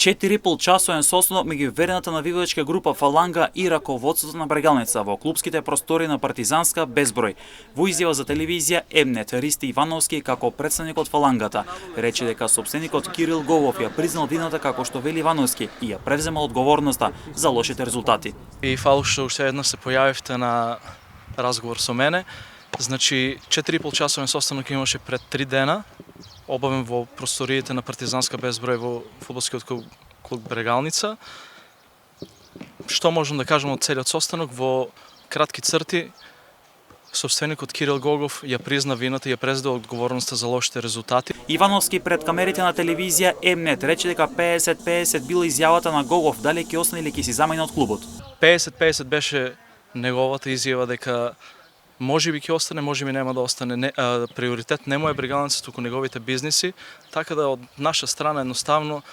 4,5-часовен состанок меѓу верената навивачка група Фаланга и раководството на Брегалница во клупските простори на Партизанска Безброј. Во изјава за телевизија Емнет, Ристи Ивановски како претставник од Фалангата рече дека сопственикот Кирил Гогов ја признал вината како што вели Ивановски и ја превземал одговорноста за лошите резултати. И фала што уште еднаш се појавивте на разговор со мене. Значи 4,5-часовен состанок имаше пред 3 дена, обавен во просториите на Партизанска Безброј во фудбалскиот клуб Брегалница. Што можам да кажам од целиот состанок? Во кратки црти, сопственикот Кирил Гогов ја призна вината и ја презеде одговорноста за лошите резултати. Ивановски пред камерите на телевизија Емнет рече дека 50-50 била изјавата на Гогов дали ќе остане или ќе си замине од клубот. 50-50 беше неговата изјава дека можеби ќе остане, можеби нема да остане. Приоритет не му е Брегалница, туку неговите бизниси, така да од наша страна едноставно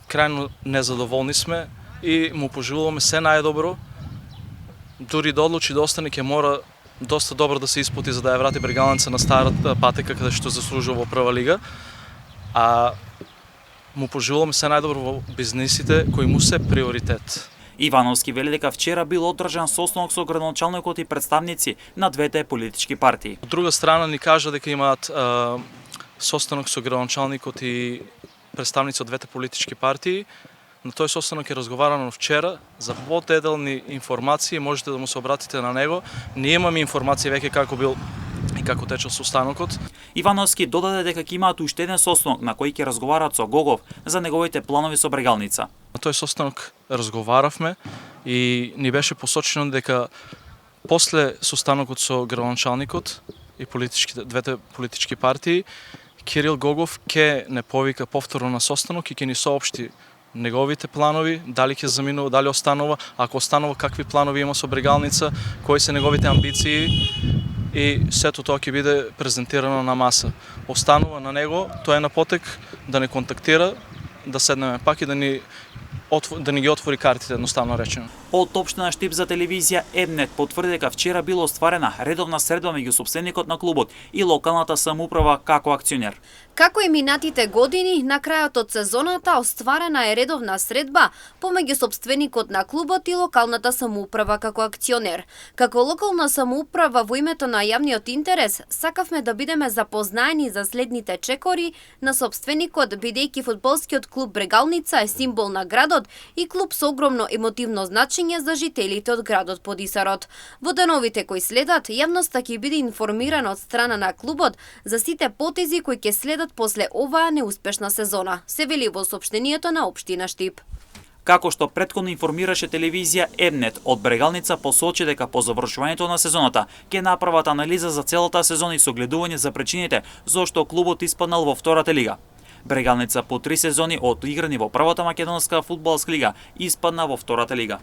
крајно незадоволни сме и му пожелуваме се најдобро. Дури да одлучи да остане, ќе мора доста добро да се испоти за да ја врати Брегалница на старата патека каде што заслужува во прва лига. А му пожелуваме се најдобро во бизнисите кои му се приоритет. Ивановски вели дека вчера бил одржан состанок со градоначалникот и представници на двете политички партии. Од друга страна ни кажа дека имаат состанок со градоначалникот и представници од двете политички партии. На тој состанок е разговарано вчера. За подетални информации можете да му се обратите на него. Ние имаме информации веќе како бил и како течел состанокот. Ивановски додаде дека ќе имаат уште еден состанок на кој ќе разговараат со Гогов за неговите планови со Брегалница. На тој состанок разговаравме и ни беше посочено дека после состанокот со градоначалникот и двете политички партии, Кирил Гогов ќе не повика повторно на состанок и ќе ни соопшти неговите планови, дали ќе заминува, дали останува, ако останува какви планови има со Брегалница, кои се неговите амбиции и сето тоа ќе биде презентирано на маса. Останува на него, тој е на потек да не контактира, да седнеме пак и да ни ги отвори картите, едноставно речено. Од општина Штип за телевизија Емнет потврди дека вчера било остварена редовна средба меѓу сопственикот на клубот и локалната самоуправа како акционер. Како и минатите години, на крајот од сезоната остварена е редовна средба помеѓу сопственикот на клубот и локалната самоуправа како акционер. Како локална самоуправа во името на јавниот интерес, сакавме да бидеме запознаени за следните чекори на сопственикот, бидејќи фудбалскиот клуб Брегалница е символ на градот и клуб со огромно емотивно значење за жителите од градот Подисарот. Во деновите кои следат, јавноста ќе биде информирана од страна на клубот за сите потези кои ќе следат после оваа неуспешна сезона, се вели во соопштението на општина Штип. Како што претходно информираше телевизија Емнет, од Брегалница посочи дека по завршувањето на сезоната ќе направат анализа за целата сезона и согледување за причините зошто клубот испаднал во втората лига. Брегалница по 3 сезони од играни во првата македонска фудбалска лига испадна во втората лига.